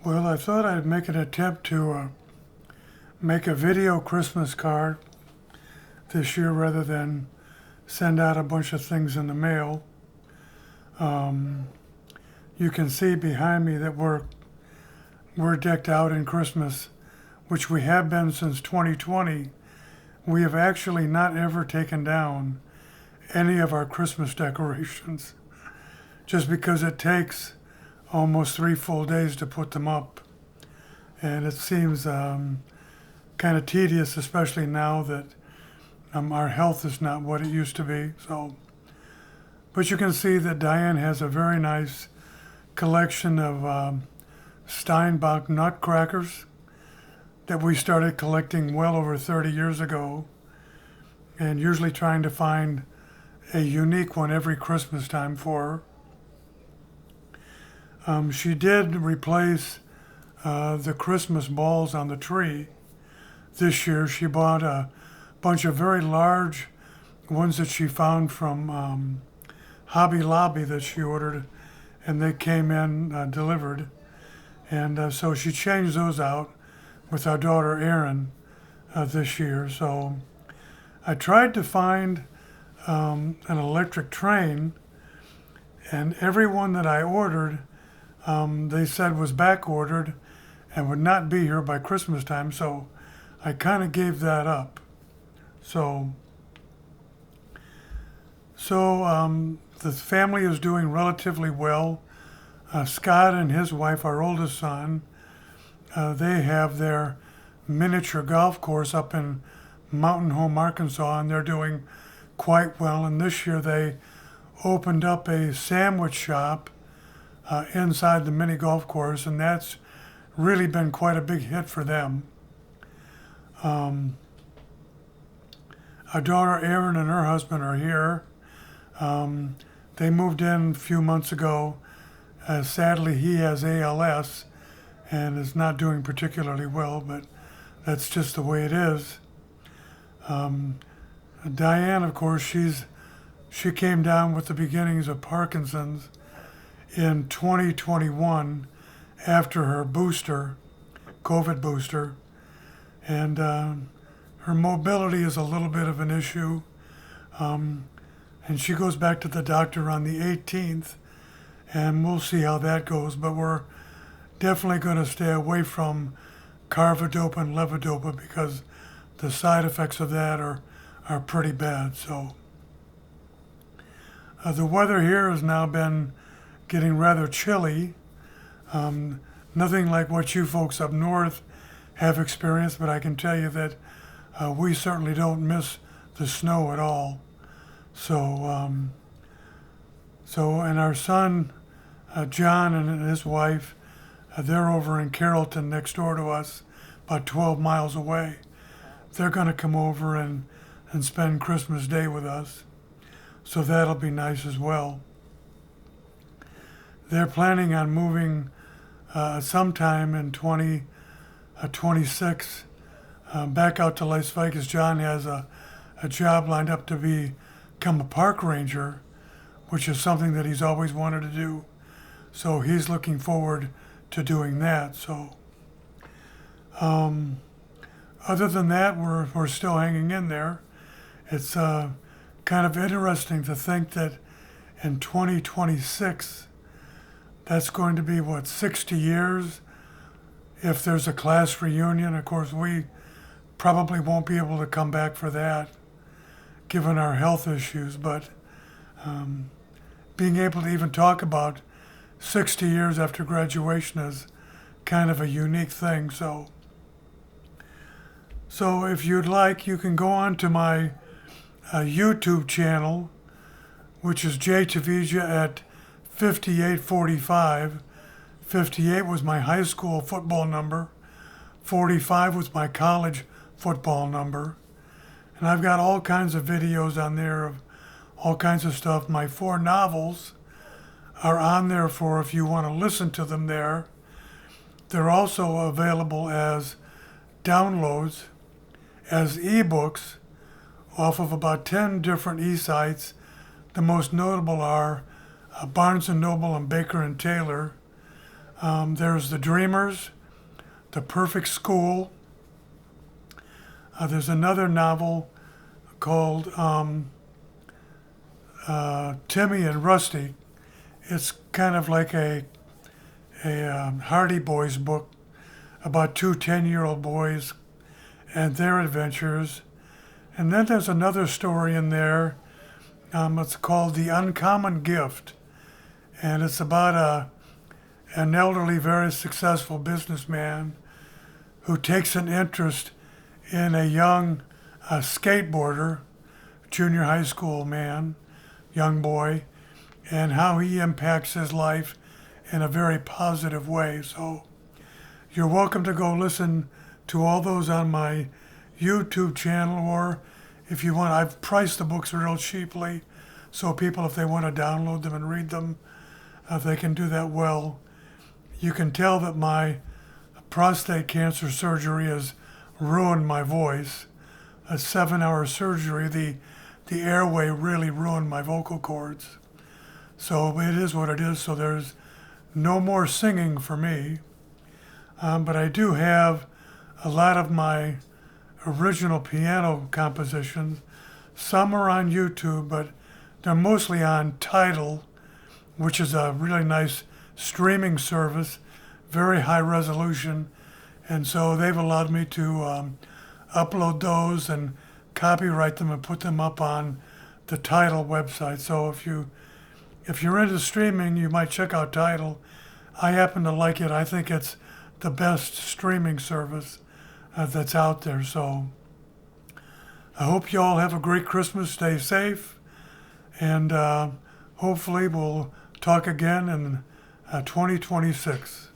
Well, I thought I'd make an attempt to make a video Christmas card this year rather than send out a bunch of things in the mail. Um, you can see behind me that we're decked out in Christmas, which we have been since 2020. We have actually not ever taken down any of our Christmas decorations just because it takes almost 3 full days to put them up. And it seems kind of tedious, especially now that our health is not what it used to be. But you can see that Diane has a very nice collection of Steinbach nutcrackers that we started collecting well over 30 years ago, and usually trying to find a unique one every Christmas time for her. She did replace the Christmas balls on the tree. This year she bought a bunch of very large ones that she found from Hobby Lobby that she ordered, and they came in delivered. And so she changed those out with our daughter Erin this year. So I tried to find an electric train, and every one that I ordered, they said was back ordered and would not be here by Christmas time. So I kind of gave that up. So the family is doing relatively well. Scott and his wife, our oldest son, they have their miniature golf course up in Mountain Home, Arkansas, and they're doing quite well. And this year they opened up a sandwich shop inside the mini golf course, and that's really been quite a big hit for them. Our daughter Erin and her husband are here. They moved in a few months ago. Sadly, he has ALS and is not doing particularly well, but that's just the way it is. Diane, of course, she came down with the beginnings of Parkinson's in 2021 after her booster, COVID booster, and her mobility is a little bit of an issue. And she goes back to the doctor on the 18th, and we'll see how that goes. But we're definitely going to stay away from carbidopa and levodopa because the side effects of that are pretty bad. So the weather here has now been getting rather chilly. Nothing like what you folks up north have experienced, but I can tell you that we certainly don't miss the snow at all. So and our son, John, and his wife, they're over in Carrollton next door to us, about 12 miles away. They're going to come over and spend Christmas Day with us. So that'll be nice as well. They're planning on moving sometime in 2026 back out to Las Vegas. John has a job lined up to become a park ranger, which is something that he's always wanted to do. So he's looking forward to doing that. So other than that, we're still hanging in there. It's kind of interesting to think that in 2026, that's going to be, 60 years if there's a class reunion. Of course, we probably won't be able to come back for that, given our health issues, but being able to even talk about 60 years after graduation is kind of a unique thing. So if you'd like, you can go on to my YouTube channel, which is Jay Tavija at 5845. 58 was my high school football number. 45 was my college football number. And I've got all kinds of videos on there of all kinds of stuff. My 4 novels are on there for if you want to listen to them there. They're also available as downloads, as ebooks, off of about 10 different e-sites. The most notable are Barnes & Noble and Baker & Taylor. There's The Dreamers, The Perfect School. There's another novel called Timmy and Rusty. It's kind of like a Hardy Boys book about two 10-year-old boys and their adventures. And then there's another story in there. It's called The Uncommon Gift. And it's about an elderly, very successful businessman who takes an interest in a young skateboarder, junior high school man, young boy, and how he impacts his life in a very positive way. So you're welcome to go listen to all those on my YouTube channel, or if you want, I've priced the books real cheaply, so people, if they want to download them and read them, they can do that well. You can tell that my prostate cancer surgery has ruined my voice. A 7-hour surgery, the airway really ruined my vocal cords. So it is what it is, so there's no more singing for me. But I do have a lot of my original piano compositions. Some are on YouTube, but they're mostly on Tidal, which is a really nice streaming service, very high resolution. And so they've allowed me to upload those and copyright them and put them up on the Tidal website. So if you're into streaming, you might check out Tidal. I happen to like it. I think it's the best streaming service that's out there. So I hope you all have a great Christmas. Stay safe. And hopefully we'll talk again in 2026.